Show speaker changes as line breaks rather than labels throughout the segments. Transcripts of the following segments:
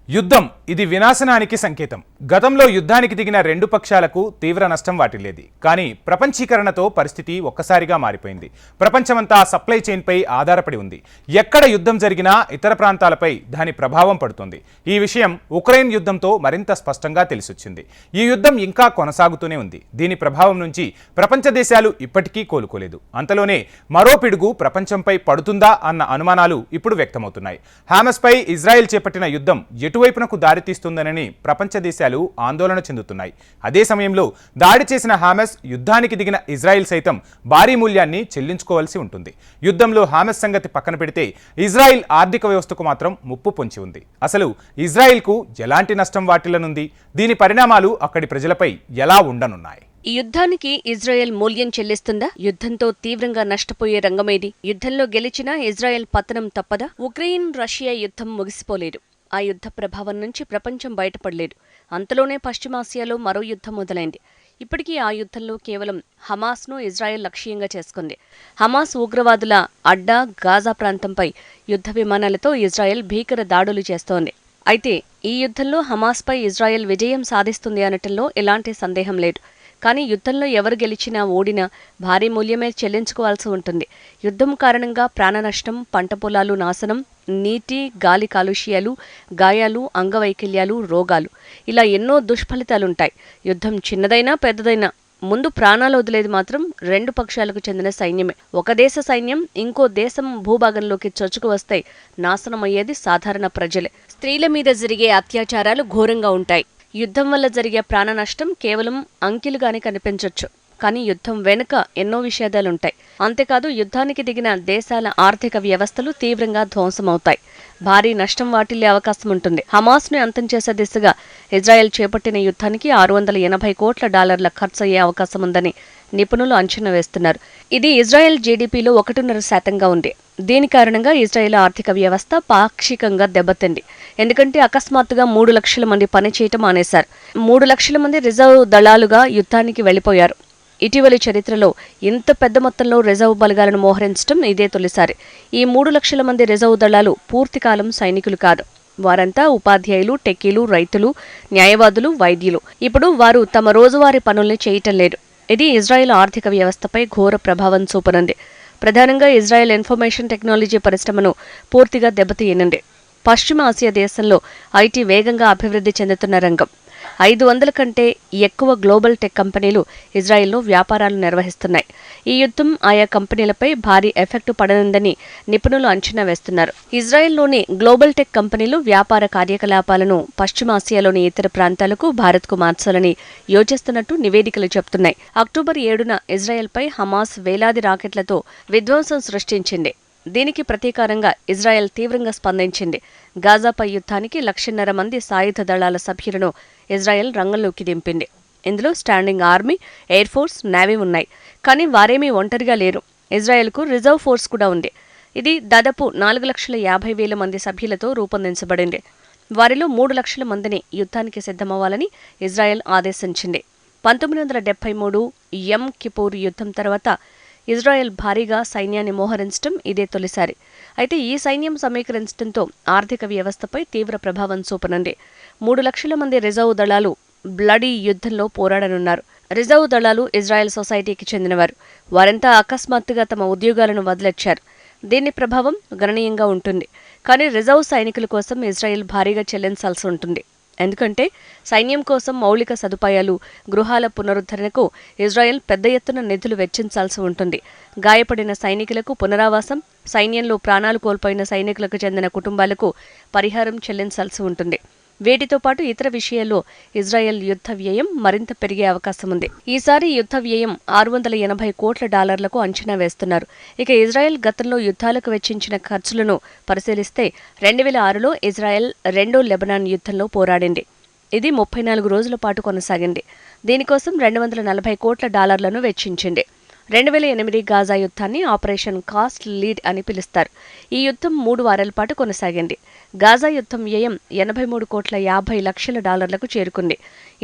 యుద్ధం ఇది వినాశనానికి సంకేతం. గతంలో యుద్ధానికి దిగిన రెండు పక్షాలకు తీవ్ర నష్టం వాటిల్లేది. కానీ ప్రపంచీకరణతో పరిస్థితి ఒక్కసారిగా మారిపోయింది. ప్రపంచమంతా సప్లై చైన్పై ఆధారపడి ఉంది. ఎక్కడ యుద్ధం జరిగినా ఇతర ప్రాంతాలపై దాని ప్రభావం పడుతుంది. ఈ విషయం ఉక్రెయిన్ యుద్ధంతో మరింత స్పష్టంగా తెలిసొచ్చింది. ఈ యుద్ధం ఇంకా కొనసాగుతూనే ఉంది. దీని ప్రభావం నుంచి ప్రపంచ దేశాలు ఇప్పటికీ కోలుకోలేదు. అంతలోనే మరో పిడుగు ప్రపంచంపై పడుతుందా అన్న అనుమానాలు ఇప్పుడు వ్యక్తమవుతున్నాయి. హామస్పై ఇజ్రాయెల్ చేపట్టిన యుద్ధం ఎటువైపునకు దారితీస్తుందనని ప్రపంచ దేశాలు ఆందోళన చెందుతున్నాయి. అదే సమయంలో దాడి చేసిన హామస్ యుద్ధానికి దిగిన ఇజ్రాయెల్ సైతం భారీ మూల్యాన్ని చెల్లించుకోవాల్సి ఉంటుంది. యుద్ధంలో హామస్ సంగతి పక్కన పెడితే ఇజ్రాయెల్ ఆర్థిక వ్యవస్థకు మాత్రం ముప్పు పొంచి ఉంది. అసలు ఇజ్రాయెల్కు ఎలాంటి నష్టం వాటిల్లనుంది? దీని పరిణామాలు అక్కడి ప్రజలపై ఎలా ఉండనున్నాయి?
ఈ యుద్ధానికి ఇజ్రాయెల్ మూల్యం చెల్లిస్తుందా? యుద్ధంతో తీవ్రంగా నష్టపోయే రంగమేది? యుద్ధంలో గెలిచినా ఇజ్రాయెల్ పతనం తప్పదా? ఉక్రెయిన్ రష్యా యుద్ధం ముగిసిపోలేదు. ఆ యుద్ధ ప్రభావం నుంచి ప్రపంచం బయటపడలేదు. అంతలోనే పశ్చిమాసియాలో మరో యుద్ధం మొదలైంది. ఇప్పటికీ ఆ యుద్ధంలో కేవలం హమాస్ను ఇజ్రాయెల్ లక్ష్యంగా చేసుకుంది. హమాస్ ఉగ్రవాదుల అడ్డా గాజా ప్రాంతంపై యుద్ధ విమానాలతో ఇజ్రాయెల్ భీకర దాడులు చేస్తోంది. అయితే ఈ యుద్ధంలో హమాస్పై ఇజ్రాయెల్ విజయం సాధిస్తుంది అనటంలో ఎలాంటి సందేహం లేదు. కానీ యుద్ధంలో ఎవరు గెలిచినా ఓడినా భారీ మూల్యమే చెల్లించుకోవాల్సి ఉంటుంది. యుద్ధం కారణంగా ప్రాణనష్టం, పంట పొలాలు నాశనం, నీటి గాలి కాలుష్యాలు, గాయాలు, అంగవైకల్యాలు, రోగాలు, ఇలా ఎన్నో దుష్ఫలితాలుంటాయి. యుద్ధం చిన్నదైనా పెద్దదైనా ముందు ప్రాణాలు వదిలేది మాత్రం రెండు పక్షాలకు చెందిన సైన్యమే. ఒక దేశ సైన్యం ఇంకో దేశం భూభాగంలోకి చొచ్చుకు వస్తే నాశనమయ్యేది సాధారణ ప్రజలే. స్త్రీల మీద జరిగే అత్యాచారాలు ఘోరంగా ఉంటాయి. యుద్ధం వల్ల జరిగే ప్రాణ నష్టం కేవలం అంకెలుగానే కనిపించొచ్చు. కానీ యుద్ధం వెనుక ఎన్నో విషాదాలుంటాయి. అంతేకాదు యుద్ధానికి దిగిన దేశాల ఆర్థిక వ్యవస్థలు తీవ్రంగా ధ్వంసమవుతాయి. భారీ నష్టం వాటిల్లే అవకాశం ఉంటుంది. హమాస్ను అంతం చేసే దిశగా ఇజ్రాయెల్ చేపట్టిన యుద్ధానికి $680 కోట్ల ఖర్చయ్యే అవకాశం ఉందని నిపుణులు అంచనా వేస్తున్నారు. ఇది ఇజ్రాయెల్ జీడీపీలో 1.5% ఉంది. దీని కారణంగా ఇజ్రాయెల్ ఆర్థిక వ్యవస్థ పాక్షికంగా దెబ్బతింది. ఎందుకంటే అకస్మాత్తుగా 3 లక్షల మంది పనిచేయటం మానేశారు. 3 లక్షల మంది రిజర్వ్ దళాలుగా యుద్ధానికి వెళ్లిపోయారు. ఇటీవలి చరిత్రలో ఇంత పెద్ద మొత్తంలో రిజర్వ్ బలగాలను మోహరించడం ఇదే తొలిసారి. ఈ 3 లక్షల మంది రిజర్వ్ దళాలు పూర్తికాలం సైనికులు కాదు. వారంతా ఉపాధ్యాయులు, టెక్కీలు, రైతులు, న్యాయవాదులు, వైద్యులు. ఇప్పుడు వారు తమ రోజువారీ పనుల్ని చేయటం లేదు. ఇది ఇజ్రాయెల్ ఆర్థిక వ్యవస్థపై ఘోర ప్రభావం చూపనుంది. ప్రధానంగా ఇజ్రాయెల్ ఇన్ఫర్మేషన్ టెక్నాలజీ పరిశ్రమను పూర్తిగా దెబ్బతీయనుంది. పశ్చిమ ఆసియా దేశంలో ఐటీ వేగంగా అభివృద్ధి చెందుతున్న రంగం. 500 కంటే ఎక్కువ గ్లోబల్ టెక్ కంపెనీలు ఇజ్రాయెల్లో వ్యాపారాలు నిర్వహిస్తున్నాయి. ఈ యుద్ధం ఆయా కంపెనీలపై భారీ ఎఫెక్ట్ పడనుందని నిపుణులు అంచనా వేస్తున్నారు. ఇజ్రాయెల్లోని గ్లోబల్ టెక్ కంపెనీలు వ్యాపార కార్యకలాపాలను పశ్చిమాసియాలోని ఇతర ప్రాంతాలకు, భారత్కు మార్చాలని యోచిస్తున్నట్టు నివేదికలు చెబుతున్నాయి. అక్టోబర్ 7న ఇజ్రాయెల్పై హమాస్ వేలాది రాకెట్లతో విధ్వంసం సృష్టించింది. దీనికి ప్రతీకారంగా ఇజ్రాయెల్ తీవ్రంగా స్పందించింది. గాజాపై యుద్ధానికి 1,50,000 మంది సాయుధ దళాల సభ్యులను ఇజ్రాయెల్ రంగంలోకి దింపింది. ఇందులో standing army, air force, navy ఉన్నాయి. కానీ వారేమీ ఒంటరిగా లేరు. ఇజ్రాయెల్కు రిజర్వ్ ఫోర్స్ కూడా ఉంది. ఇది దాదాపు 4,50,000 మంది సభ్యులతో రూపొందించబడింది. వారిలో 3 లక్షల మందిని యుద్ధానికి సిద్ధమవ్వాలని ఇజ్రాయెల్ ఆదేశించింది. 1973 యం కిపూర్ యుద్ధం తర్వాత ఇజ్రాయెల్ భారీగా సైన్యాన్ని మోహరించడం ఇదే తొలిసారి. అయితే ఈ సైన్యం సమీకరించడంతో ఆర్థిక వ్యవస్థపై తీవ్ర ప్రభావం చూపనుంది. 3 లక్షల మంది రిజర్వ్ దళాలు బ్లడీ యుద్ధంలో పోరాడనున్నారు. రిజర్వ్ దళాలు ఇజ్రాయెల్ సొసైటీకి చెందినవారు. వారంతా అకస్మాత్తుగా తమ ఉద్యోగాలను వదిలేచ్చారు. దీని ప్రభావం గణనీయంగా ఉంటుంది. కానీ రిజర్వ్ సైనికుల కోసం ఇజ్రాయెల్ భారీగా చెల్లించాల్సి ఉంటుంది. ఎందుకంటే సైన్యం కోసం మౌలిక సదుపాయాలు, గృహాల పునరుద్ధరణకు ఇజ్రాయెల్ పెద్ద ఎత్తున నిధులు వెచ్చించాల్సి ఉంటుంది. గాయపడిన సైనికులకు పునరావాసం, సైన్యంలో ప్రాణాలు కోల్పోయిన సైనికులకు చెందిన కుటుంబాలకు పరిహారం చెల్లించాల్సి ఉంటుంది. వీటితో పాటు ఇతర విషయాల్లో ఇజ్రాయెల్ యుద్ధ వ్యయం మరింత పెరిగే అవకాశం ఉంది. ఈసారి యుద్ధ వ్యయం $680 కోట్ల అంచనా వేస్తున్నారు. ఇక ఇజ్రాయెల్ గతంలో యుద్ధాలకు వెచ్చించిన ఖర్చులను పరిశీలిస్తే 2006లో ఇజ్రాయెల్ రెండో లెబనాన్ యుద్ధంలో పోరాడింది. ఇది 34 రోజుల పాటు కొనసాగింది. దీనికోసం $240 కోట్ల వెచ్చించింది. 2008 గాజా యుద్ధాన్ని ఆపరేషన్ కాస్ట్ లీడ్ అని పిలుస్తారు. ఈ యుద్ధం 3 వారాల పాటు కొనసాగింది. గాజా యుద్ధం వ్యయం $80,50,00,000 చేరుకుంది.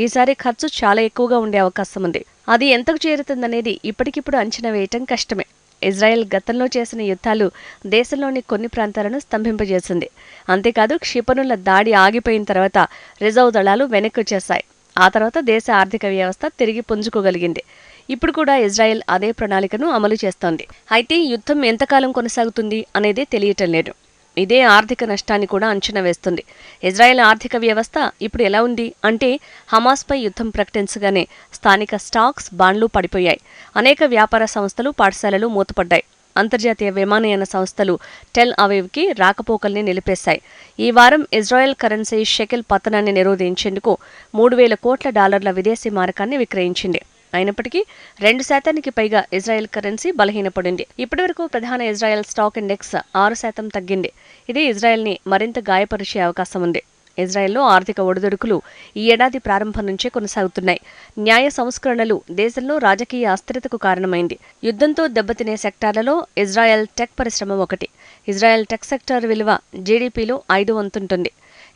ఈసారి ఖర్చు చాలా ఎక్కువగా ఉండే అవకాశం ఉంది. అది ఎంతకు చేరుతుందనేది ఇప్పటికిప్పుడు అంచనా వేయటం కష్టమే. ఇజ్రాయెల్ గతంలో చేసిన యుద్ధాలు దేశంలోని కొన్ని ప్రాంతాలను స్తంభింపజేసింది. అంతేకాదు క్షిపణుల దాడి ఆగిపోయిన తర్వాత రిజర్వ్ దళాలు వెనక్కి వచ్చేశాయి. ఆ తర్వాత దేశ ఆర్థిక వ్యవస్థ తిరిగి పుంజుకోగలిగింది. ఇప్పుడు కూడా ఇజ్రాయెల్ అదే ప్రణాళికను అమలు చేస్తోంది. అయితే యుద్ధం ఎంతకాలం కొనసాగుతుంది అనేది తెలియటం లేదు. ఇదే ఆర్థిక నష్టాన్ని కూడా అంచనా వేస్తుంది. ఇజ్రాయెల్ ఆర్థిక వ్యవస్థ ఇప్పుడు ఎలా ఉంది అంటే హమాస్పై యుద్ధం ప్రకటించగానే స్థానిక స్టాక్స్, బాండ్లు పడిపోయాయి. అనేక వ్యాపార సంస్థలు, పాఠశాలలు మూతపడ్డాయి. అంతర్జాతీయ విమానయాన సంస్థలు టెల్ అవీవ్కి రాకపోకల్ని నిలిపేశాయి. ఈ వారం ఇజ్రాయెల్ కరెన్సీ షెకెల్ పతనాన్ని నిరోధించేందుకు $3,000 కోట్ల విదేశీ మారకాన్ని విక్రయించింది. అయినప్పటికీ 2% పైగా ఇజ్రాయెల్ కరెన్సీ బలహీనపడింది. ఇప్పటివరకు ప్రధాన ఇజ్రాయెల్ స్టాక్ ఇండెక్స్ 6% తగ్గింది. ఇది ఇజ్రాయెల్ని మరింత గాయపరిచే అవకాశం ఉంది. ఇజ్రాయెల్లో ఆర్థిక ఒడిదుడుకులు ఈ ఏడాది ప్రారంభం నుంచే కొనసాగుతున్నాయి. న్యాయ సంస్కరణలు దేశంలో రాజకీయ అస్థిరతకు కారణమైంది. యుద్ధంతో దెబ్బతినే సెక్టార్లలో ఇజ్రాయెల్ టెక్ పరిశ్రమ ఒకటి. ఇజ్రాయెల్ టెక్ సెక్టార్ విలువ జీడీపీలో 5 వంతుంటుంది.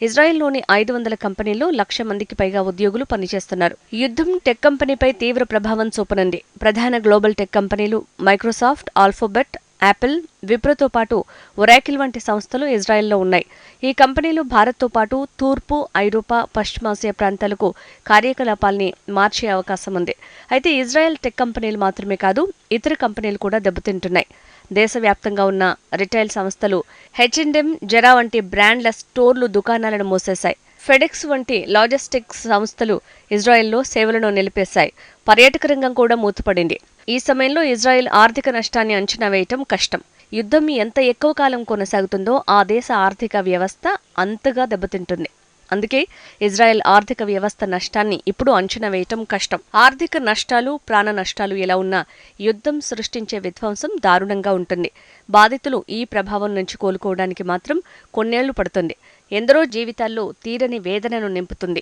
ఇజ్రాయెల్లోని 500 కంపెనీల్లో 1,00,000 మందికి పైగా ఉద్యోగులు పనిచేస్తున్నారు. యుద్ధం టెక్ కంపెనీపై తీవ్ర ప్రభావం చూపనుంది. ప్రధాన గ్లోబల్ టెక్ కంపెనీలు మైక్రోసాఫ్ట్, ఆల్ఫాబెట్, యాపిల్, విప్రోతో పాటు ఒరాకిల్ వంటి సంస్థలు ఇజ్రాయెల్లో ఉన్నాయి. ఈ కంపెనీలు భారత్తో పాటు తూర్పు, ఐరోపా, పశ్చిమాసియా ప్రాంతాలకు కార్యకలాపాల్ని మార్చే అవకాశం ఉంది. అయితే ఇజ్రాయెల్ టెక్ కంపెనీలు మాత్రమే కాదు, ఇతర కంపెనీలు కూడా దెబ్బతింటున్నాయి. దేశవ్యాప్తంగా ఉన్న రిటైల్ సంస్థలు H&M, జెరా వంటి బ్రాండ్ల స్టోర్లు, దుకాణాలను మూసేశాయి. ఫెడెక్స్ వంటి లాజిస్టిక్స్ సంస్థలు ఇజ్రాయెల్లో సేవలను నిలిపేశాయి. పర్యాటక రంగం కూడా మూతపడింది. ఈ సమయంలో ఇజ్రాయెల్ ఆర్థిక నష్టాన్ని అంచనా వేయటం కష్టం. యుద్ధం ఎంత ఎక్కువ కాలం కొనసాగుతుందో ఆ దేశ ఆర్థిక వ్యవస్థ అంతగా దెబ్బతింటుంది. అందుకే ఇజ్రాయెల్ ఆర్థిక వ్యవస్థ నష్టాన్ని ఇప్పుడు అంచనా వేయటం కష్టం. ఆర్థిక నష్టాలు, ప్రాణ నష్టాలు ఎలా ఉన్నా యుద్ధం సృష్టించే విధ్వంసం దారుణంగా ఉంటుంది. బాధితులు ఈ ప్రభావం నుంచి కోలుకోవడానికి మాత్రం కొన్నేళ్లు పడుతుంది. ఎందరో జీవితాల్లో తీరని వేదనను నింపుతుంది.